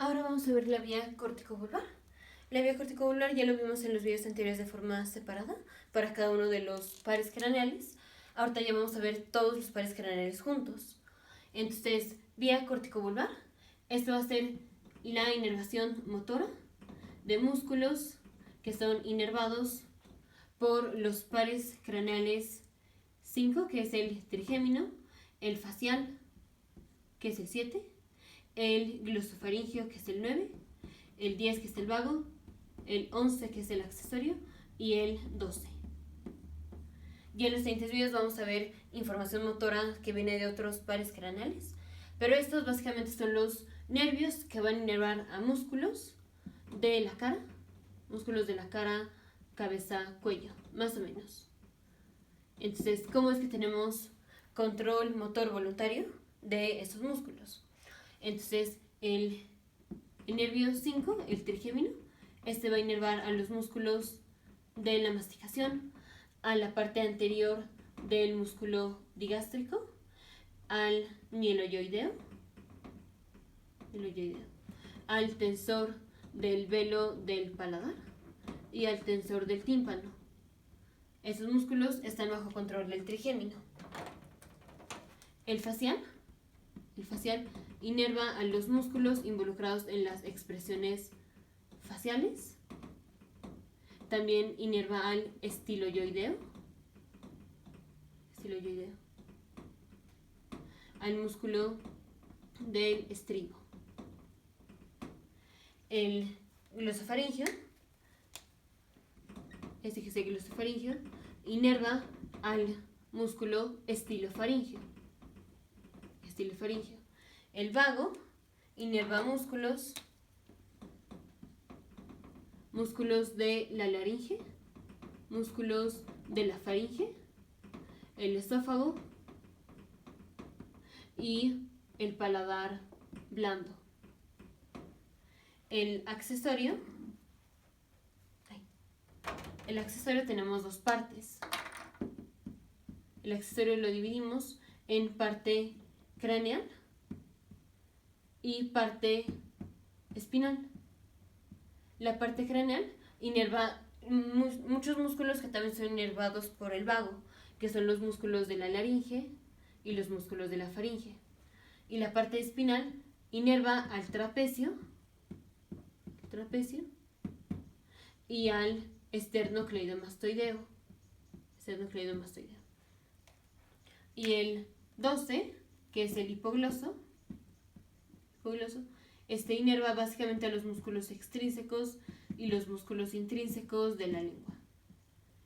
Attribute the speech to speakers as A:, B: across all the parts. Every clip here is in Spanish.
A: Ahora vamos a ver la vía corticovulvar. La vía corticovulvar ya lo vimos en los videos anteriores de forma separada para cada uno de los pares craneales. Ahorita ya vamos a ver todos los pares craneales juntos. Entonces, vía corticovulvar, esto va a ser la inervación motora de músculos que son inervados por los pares craneales 5, que es el trigémino, el facial, que es el 7, el glosofaringeo, que es el 9, el 10, que es el vago, el 11, que es el accesorio, y el 12. Y en los siguientes videos vamos a ver información motora que viene de otros pares craneales, pero estos básicamente son los nervios que van a inervar a músculos de la cara, cabeza, cuello, más o menos. Entonces, ¿cómo es que tenemos control motor voluntario de estos músculos? Entonces, el nervio 5, el trigémino, este va a inervar a los músculos de la masticación, a la parte anterior del músculo digástrico, al mieloideo, al tensor del velo del paladar y al tensor del tímpano. Esos músculos están bajo control del trigémino. El facial inerva a los músculos involucrados en las expresiones faciales. También inerva al estiloideo, al músculo del estribo. El glosofaringeo, que es el glosofaringeo, inerva al músculo estilofaringeo. El vago inerva músculos de la laringe, músculos de la faringe, el esófago y el paladar blando. El accesorio tenemos dos partes. El accesorio lo dividimos en parte craneal y parte espinal. La parte craneal inerva muchos músculos que también son inervados por el vago, que son los músculos de la laringe y los músculos de la faringe. Y la parte espinal inerva al trapecio y al esternocleidomastoideo. Y el 12, que es el hipogloso, inerva básicamente a los músculos extrínsecos y los músculos intrínsecos de la lengua.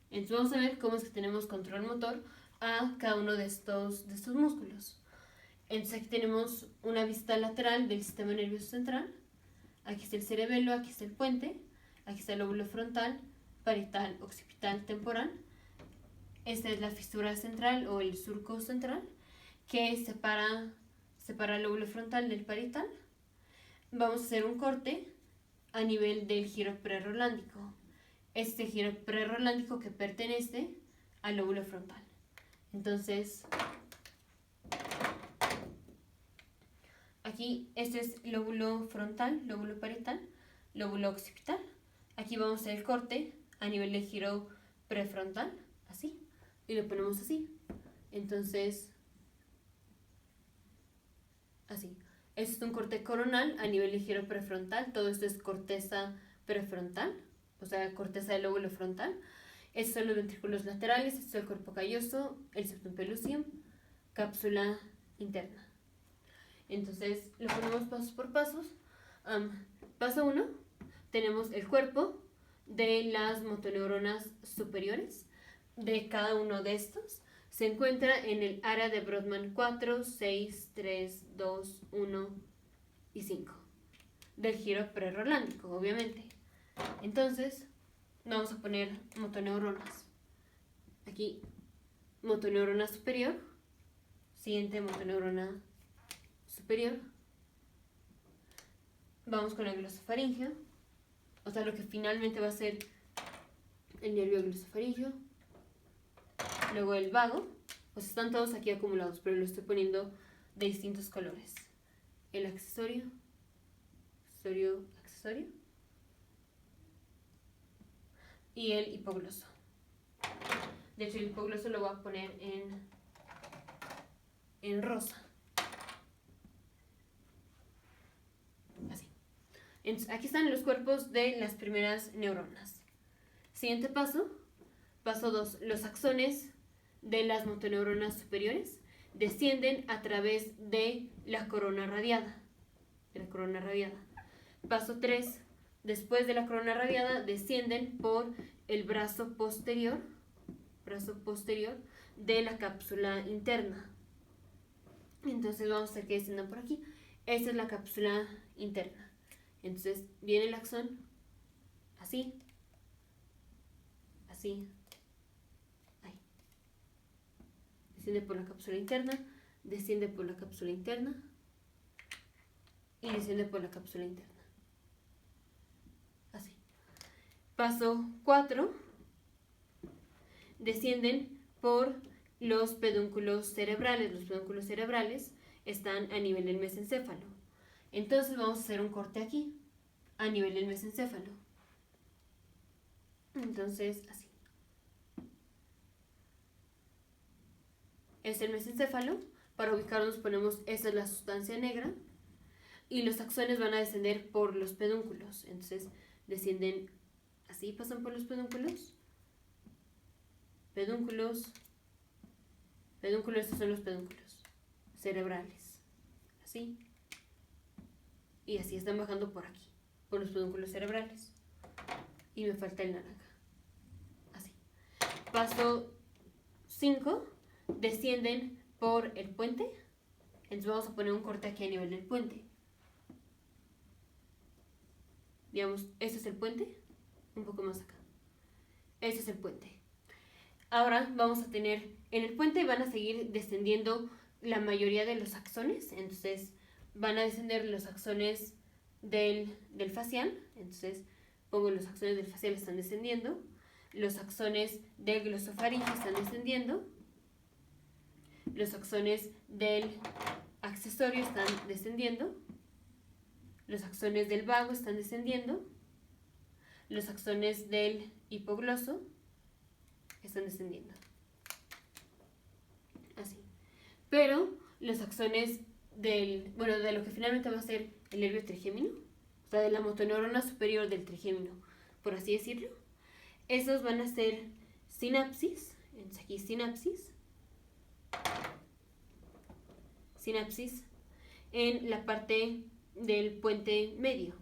A: Entonces vamos a ver cómo es que tenemos control motor a cada uno de estos músculos. Entonces aquí tenemos una vista lateral del sistema nervioso central. Aquí está el cerebelo, aquí está el puente, aquí está el lóbulo frontal, parietal, occipital, temporal. Esta es la fisura central o el surco central que separa el lóbulo frontal del parietal. Vamos a hacer un corte a nivel del giro prerolándico. Este giro prerolándico que pertenece al lóbulo frontal. Entonces, aquí este es lóbulo frontal, lóbulo parietal, lóbulo occipital. Aquí vamos a hacer el corte a nivel del giro prefrontal, así, y lo ponemos así. Entonces, así. Este es un corte coronal a nivel del giro prefrontal. Todo esto es corteza prefrontal, o sea, corteza del lóbulo frontal. Estos son los ventrículos laterales, esto es el cuerpo calloso, el septum pellucidum, cápsula interna. Entonces, lo ponemos pasos por pasos. Paso 1, tenemos el cuerpo de las motoneuronas superiores. De cada uno de estos se encuentra en el área de Brodmann 4, 6, 3, 2, 1 y 5 del giro prerolándico, obviamente. Entonces, vamos a poner motoneuronas. Aquí, motoneurona superior. Siguiente, motoneurona superior. Vamos con el glosofaringeo, o sea, lo que finalmente va a ser el nervio glosofaringeo. Luego el vago, pues están todos aquí acumulados, pero lo estoy poniendo de distintos colores. El accesorio, accesorio y el hipogloso. De hecho, el hipogloso lo voy a poner en rosa. Así. Entonces, aquí están los cuerpos de las primeras neuronas. Siguiente paso, paso 2. Los axones de las motoneuronas superiores descienden a través de la corona radiada. Paso 3. Después de la corona radiada, descienden por el brazo posterior de la cápsula interna. Entonces vamos a hacer que desciendan por aquí. Esta es la cápsula interna. Entonces viene el axón así, ahí. Desciende por la cápsula interna, desciende por la cápsula interna y desciende por la cápsula interna. Así. Paso 4. Descienden por los pedúnculos cerebrales. Los pedúnculos cerebrales están a nivel del mesencéfalo. Entonces vamos a hacer un corte aquí, a nivel del mesencéfalo. Entonces, así. Es el mesencéfalo. Para ubicarnos ponemos, esa es la sustancia negra. Y los axones van a descender por los pedúnculos. Entonces, descienden así, pasan por los pedúnculos. Pedúnculos, estos son los pedúnculos cerebrales. Así. Y así están bajando por aquí, por los pedúnculos cerebrales. Y me falta el naranja. Así. Paso 5. Descienden por el puente. Entonces vamos a poner un corte aquí a nivel del puente. Digamos, este es el puente. Un poco más acá. Este es el puente. Ahora vamos a tener, en el puente van a seguir descendiendo la mayoría de los axones. Entonces van a descender los axones del facial. Entonces pongo los axones del facial están descendiendo. Los axones del glosofaringe están descendiendo. Los axones del accesorio están descendiendo. Los axones del vago están descendiendo. Los axones del hipogloso están descendiendo. Así. Pero los axones de lo que finalmente va a ser el nervio trigémino, o sea, de la motoneurona superior del trigémino, por así decirlo, esos van a ser sinapsis. Entonces aquí sinapsis en la parte del puente medio.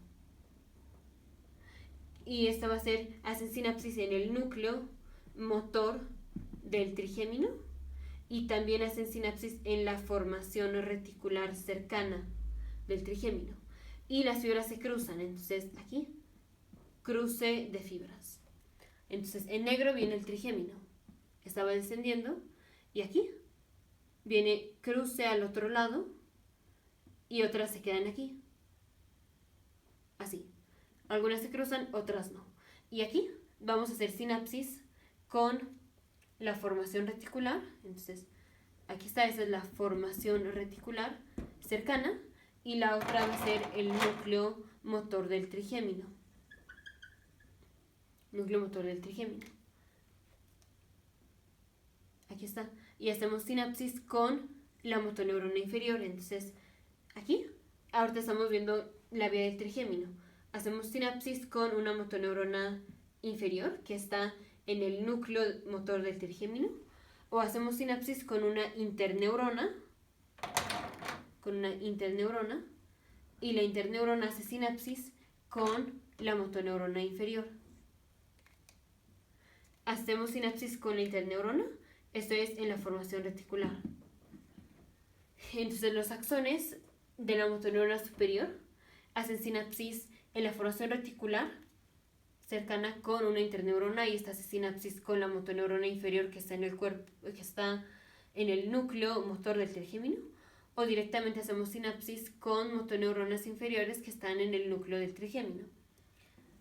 A: Y esta va a ser, hacen sinapsis en el núcleo motor del trigémino y también hacen sinapsis en la formación reticular cercana del trigémino. Y las fibras se cruzan, entonces aquí, cruce de fibras. Entonces en negro viene el trigémino, estaba descendiendo, y aquí viene cruce al otro lado y otras se quedan aquí. Así. Algunas se cruzan, otras no. Y aquí vamos a hacer sinapsis con la formación reticular. Entonces, aquí está, esa es la formación reticular cercana. Y la otra va a ser el núcleo motor del trigémino. Aquí está. Y hacemos sinapsis con la motoneurona inferior. Entonces, aquí, ahorita estamos viendo la vía del trigémino. Hacemos sinapsis con una motoneurona inferior que está en el núcleo motor del trigémino, o hacemos sinapsis con una interneurona, y la interneurona hace sinapsis con la motoneurona inferior. Hacemos sinapsis con la interneurona, esto es en la formación reticular. Entonces los axones de la motoneurona superior hacen sinapsis en la formación reticular cercana con una interneurona, y esta hace sinapsis con la motoneurona inferior que está en el cuerpo, que está en el núcleo motor del trigémino, o directamente hacemos sinapsis con motoneuronas inferiores que están en el núcleo del trigémino.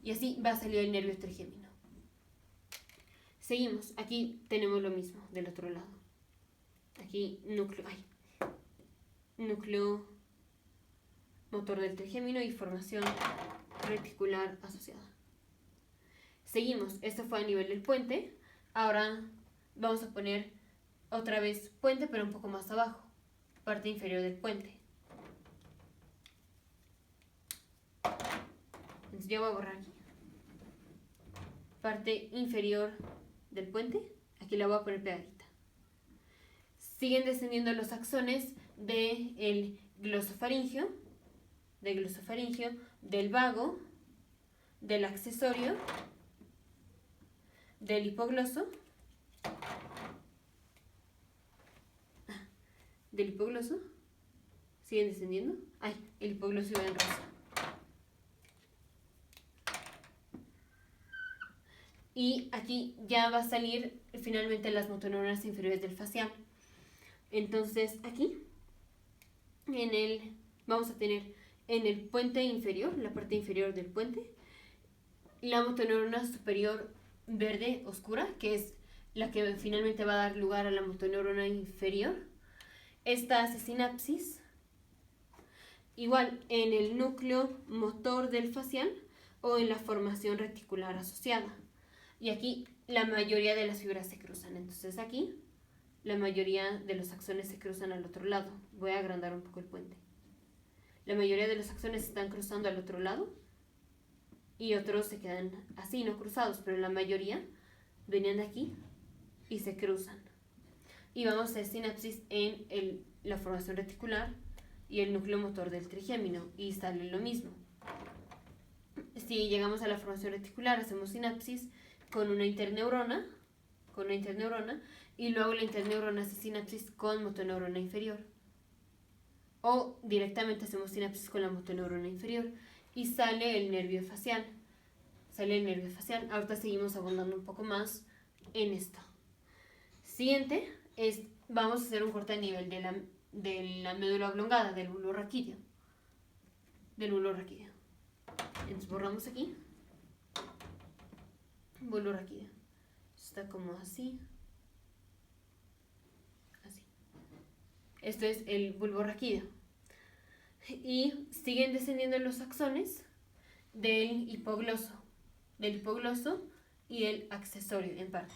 A: Y así va a salir el nervio trigémino. Seguimos, aquí tenemos lo mismo del otro lado. Aquí núcleo motor del trigémino y formación reticular asociada. Seguimos, esto fue a nivel del puente. Ahora vamos a poner otra vez puente, pero un poco más abajo, parte inferior del puente. Entonces yo voy a borrar aquí. Parte inferior del puente, aquí la voy a poner pegadita. Siguen descendiendo los axones del glosofaringio, del vago, del accesorio, del hipogloso, siguen descendiendo. Ay, el hipogloso iba en rosa. Y aquí ya va a salir finalmente las motoneuronas inferiores del facial. Entonces aquí vamos a tener en el puente inferior, la parte inferior del puente, la motoneurona superior verde oscura, que es la que finalmente va a dar lugar a la motoneurona inferior. Esta hace sinapsis igual en el núcleo motor del facial o en la formación reticular asociada. Y aquí la mayoría de las fibras se cruzan. Entonces aquí la mayoría de los axones se cruzan al otro lado. Voy a agrandar un poco el puente. La mayoría de los axones están cruzando al otro lado y otros se quedan así, no cruzados, pero la mayoría venían de aquí y se cruzan. Y vamos a hacer sinapsis en la formación reticular y el núcleo motor del trigémino y sale lo mismo. Si llegamos a la formación reticular, hacemos sinapsis con una interneurona, y luego la interneurona hace sinapsis con motoneurona inferior. O directamente hacemos sinapsis con la motoneurona inferior y sale el nervio facial. Ahorita seguimos abundando un poco más en esto. Siguiente vamos a hacer un corte a nivel de la médula oblongada, del bulbo raquídeo. Entonces borramos aquí. Bulbo raquídeo. Está como así. Esto es el bulbo raquídeo. Y siguen descendiendo los axones del hipogloso y del accesorio en parte.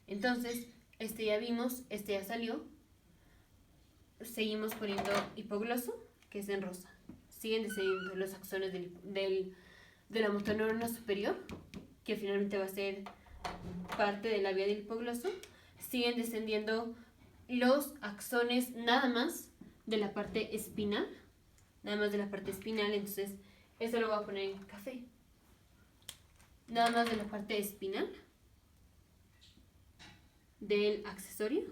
A: Entonces, este ya vimos, este ya salió. Seguimos poniendo hipogloso, que es en rosa. Siguen descendiendo los axones de la motoneurona superior, que finalmente va a ser parte de la vía del hipogloso. Siguen descendiendo los axones nada más de la parte espinal. Entonces eso lo voy a poner en café. Nada más de la parte espinal del accesorio.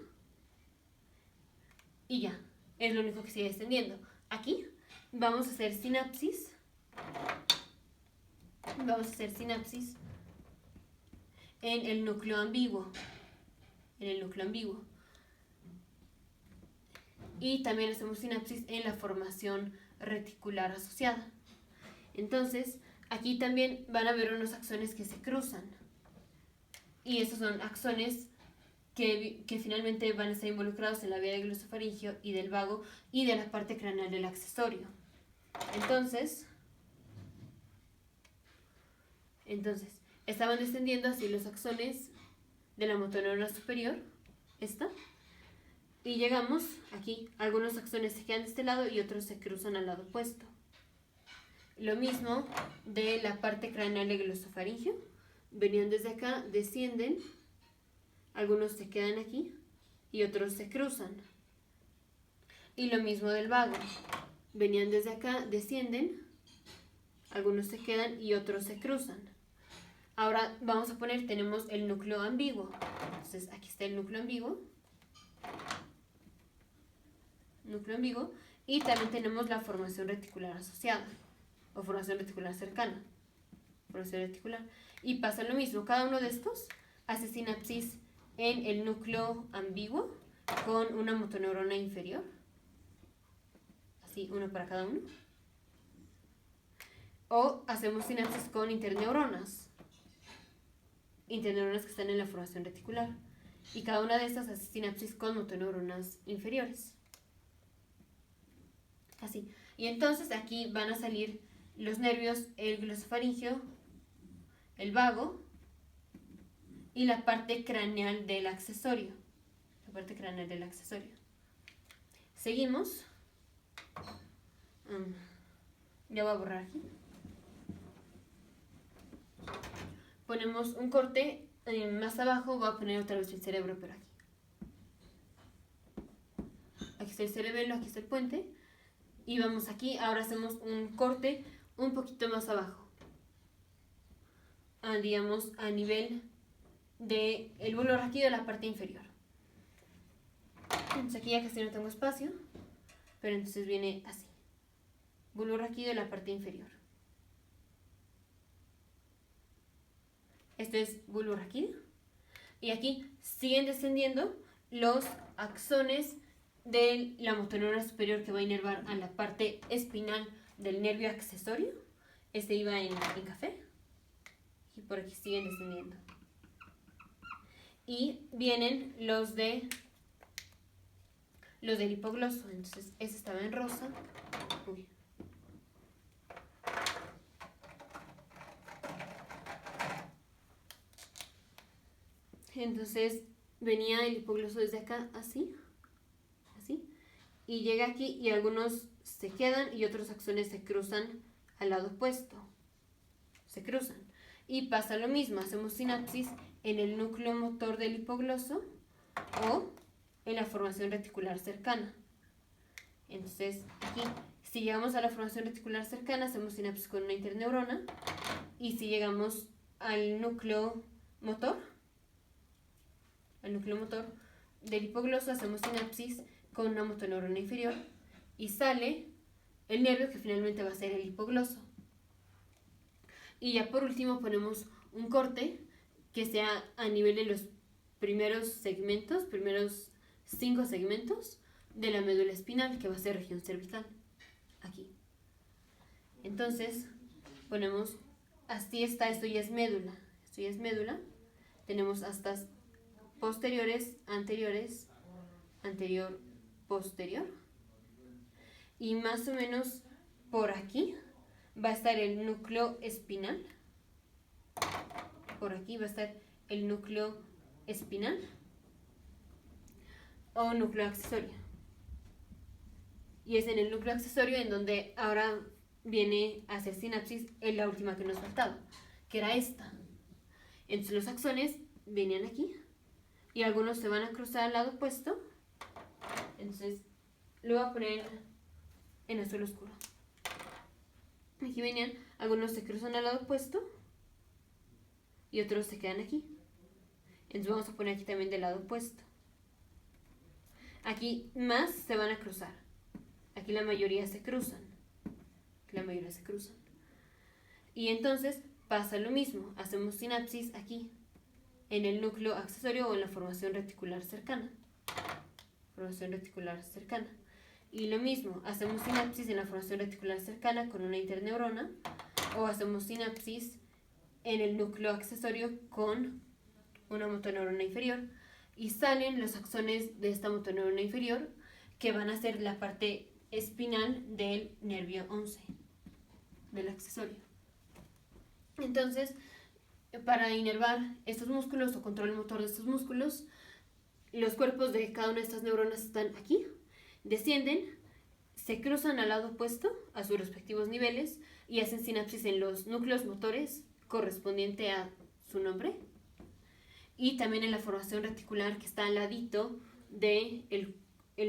A: Y ya, es lo único que sigue descendiendo. Aquí vamos a hacer sinapsis. En el núcleo ambiguo. Y también hacemos sinapsis en la formación reticular asociada. Entonces, aquí también van a haber unos axones que se cruzan. Y esos son axones que finalmente van a estar involucrados en la vía del glosofaringio y del vago y de la parte craneal del accesorio. Entonces estaban descendiendo así los axones de la motoneurona superior, y llegamos aquí, algunos axones se quedan de este lado y otros se cruzan al lado opuesto. Lo mismo de la parte craneal del glosofaringio, venían desde acá, descienden, algunos se quedan aquí y otros se cruzan. Y lo mismo del vago, venían desde acá, descienden, algunos se quedan y otros se cruzan. Ahora vamos a poner, tenemos el núcleo ambiguo. Entonces aquí está el núcleo ambiguo. Y también tenemos la formación reticular asociada o formación reticular cercana. Y pasa lo mismo, cada uno de estos hace sinapsis en el núcleo ambiguo con una motoneurona inferior. Así, uno para cada uno. O hacemos sinapsis con interneuronas que están en la formación reticular. Y cada una de estas hace sinapsis con motoneuronas inferiores. Así. Y entonces aquí van a salir los nervios, el glosofaringeo, el vago y la parte craneal del accesorio. La parte craneal del accesorio. Seguimos. Ya voy a borrar aquí. Ponemos un corte más abajo, voy a poner otra vez el cerebro, pero aquí. Aquí está el cerebelo, aquí está el puente. Y vamos aquí, ahora hacemos un corte un poquito más abajo. Digamos a nivel del bulbo raquídeo de la parte inferior. Entonces aquí ya casi no tengo espacio, pero entonces viene así. Bulbo raquídeo de la parte inferior. Esto es bulbo raquídeo. Y aquí siguen descendiendo los axones de la motoneurona superior que va a inervar a la parte espinal del nervio accesorio. Este iba en café. Y por aquí siguen descendiendo. Y vienen los del hipogloso. Entonces, ese estaba en rosa. Uy. Entonces, venía el hipogloso desde acá, así. Y llega aquí y algunos se quedan y otros axones se cruzan al lado opuesto. Se cruzan. Y pasa lo mismo, hacemos sinapsis en el núcleo motor del hipogloso o en la formación reticular cercana. Entonces, aquí, si llegamos a la formación reticular cercana, hacemos sinapsis con una interneurona. Y si llegamos al núcleo motor del hipogloso, hacemos sinapsis con una motoneurona inferior y sale el nervio que finalmente va a ser el hipogloso. Y ya por último ponemos un corte que sea a nivel de los primeros 5 segmentos de la médula espinal, que va a ser región cervical, aquí. Entonces ponemos, así está, esto ya es médula, tenemos astas posteriores, anteriores, anterior, posterior, y más o menos por aquí va a estar el núcleo espinal. Por aquí va a estar el núcleo espinal o núcleo accesorio. Y es en el núcleo accesorio en donde ahora viene a hacer sinapsis en la última que nos faltaba, que era esta. Entonces los axones venían aquí y algunos se van a cruzar al lado opuesto. Entonces lo voy a poner en azul oscuro. Aquí venían, algunos se cruzan al lado opuesto y otros se quedan aquí. Entonces vamos a poner aquí también del lado opuesto. Aquí más se van a cruzar. Aquí la mayoría se cruzan. Y entonces pasa lo mismo. Hacemos sinapsis aquí, en el núcleo accesorio o en la formación reticular cercana. Y lo mismo, hacemos sinapsis en la formación reticular cercana con una interneurona o hacemos sinapsis en el núcleo accesorio con una motoneurona inferior y salen los axones de esta motoneurona inferior que van a ser la parte espinal del nervio 11, del accesorio. Entonces, para inervar estos músculos o control motor de estos músculos, los cuerpos de cada una de estas neuronas están aquí, descienden, se cruzan al lado opuesto a sus respectivos niveles y hacen sinapsis en los núcleos motores correspondiente a su nombre y también en la formación reticular que está al ladito del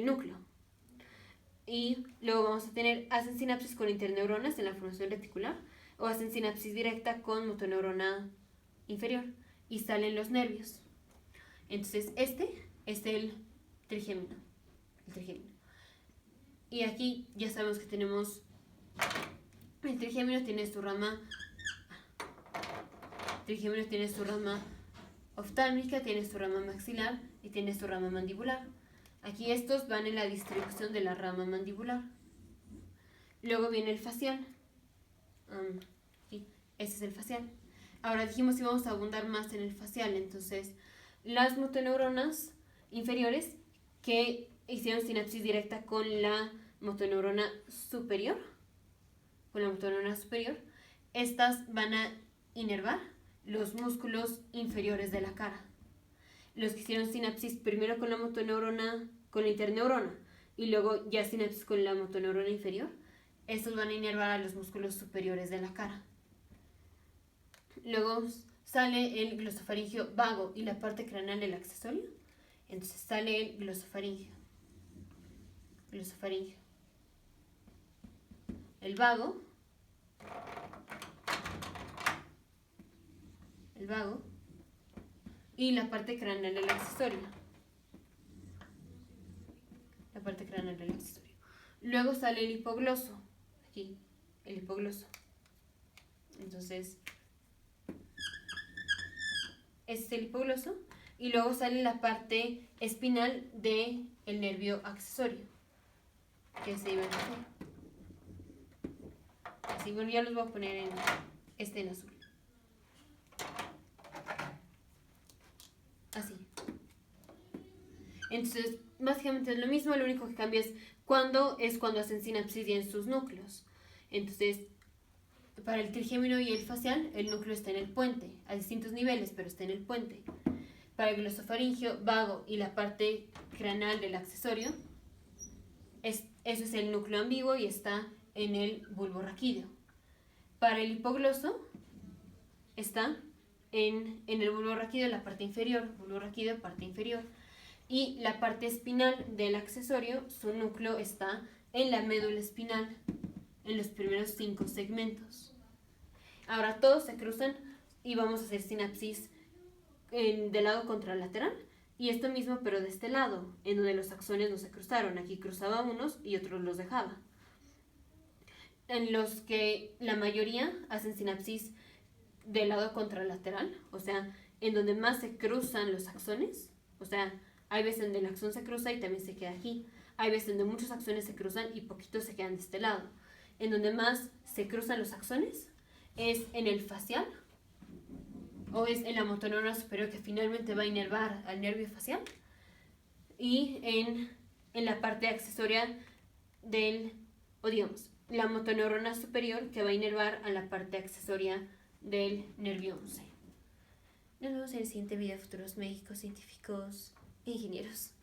A: núcleo. Y luego vamos a tener, hacen sinapsis con interneuronas en la formación reticular o hacen sinapsis directa con motoneurona inferior y salen los nervios. Entonces este es el trigémino. Y aquí ya sabemos que tenemos, el trigémino tiene su rama oftálmica, tiene su rama maxilar y tiene su rama mandibular. Aquí estos van en la distribución de la rama mandibular. Luego viene el facial. Aquí, este es el facial. Ahora dijimos que íbamos a abundar más en el facial, entonces las motoneuronas inferiores que hicieron sinapsis directa con la motoneurona superior, estas van a inervar los músculos inferiores de la cara. Los que hicieron sinapsis primero con la motoneurona, con la interneurona, y luego ya sinapsis con la motoneurona inferior, estos van a inervar a los músculos superiores de la cara. Luego sale el glosofaringio vago y la parte craneal del accesorio. Entonces sale el glosofaringio. El vago. Y la parte craneal del accesorio. Luego sale el hipogloso. Aquí, el hipogloso. Entonces, este es el hipogloso. Y luego sale la parte espinal del nervio accesorio, que se iba a hacer. Así, bueno, ya los voy a poner en azul. Así. Entonces, básicamente es lo mismo, lo único que cambia es cuando hacen sinapsis y en sus núcleos. Entonces, para el trigémino y el facial, el núcleo está en el puente, a distintos niveles, pero está en el puente. Para el glosofaringio vago y la parte craneal del accesorio, eso es el núcleo ambiguo y está en el bulbo raquídeo. Para el hipogloso, está en el bulbo raquídeo, la parte inferior, y la parte espinal del accesorio, su núcleo está en la médula espinal, en los primeros 5 segmentos. Ahora todos se cruzan y vamos a hacer sinapsis del lado contralateral, y esto mismo pero de este lado, en donde los axones no se cruzaron. Aquí cruzaba unos y otros los dejaba. En los que la mayoría hacen sinapsis del lado contralateral, o sea, en donde más se cruzan los axones, o sea, hay veces donde el axón se cruza y también se queda aquí. Hay veces donde muchos axones se cruzan y poquitos se quedan de este lado. En donde más se cruzan los axones es en el facial, o es en la motoneurona superior, que finalmente va a inervar al nervio facial, y en la parte accesoria la motoneurona superior, que va a inervar a la parte accesoria del nervio 11. Nos vemos en el siguiente video, futuros médicos, científicos, ingenieros.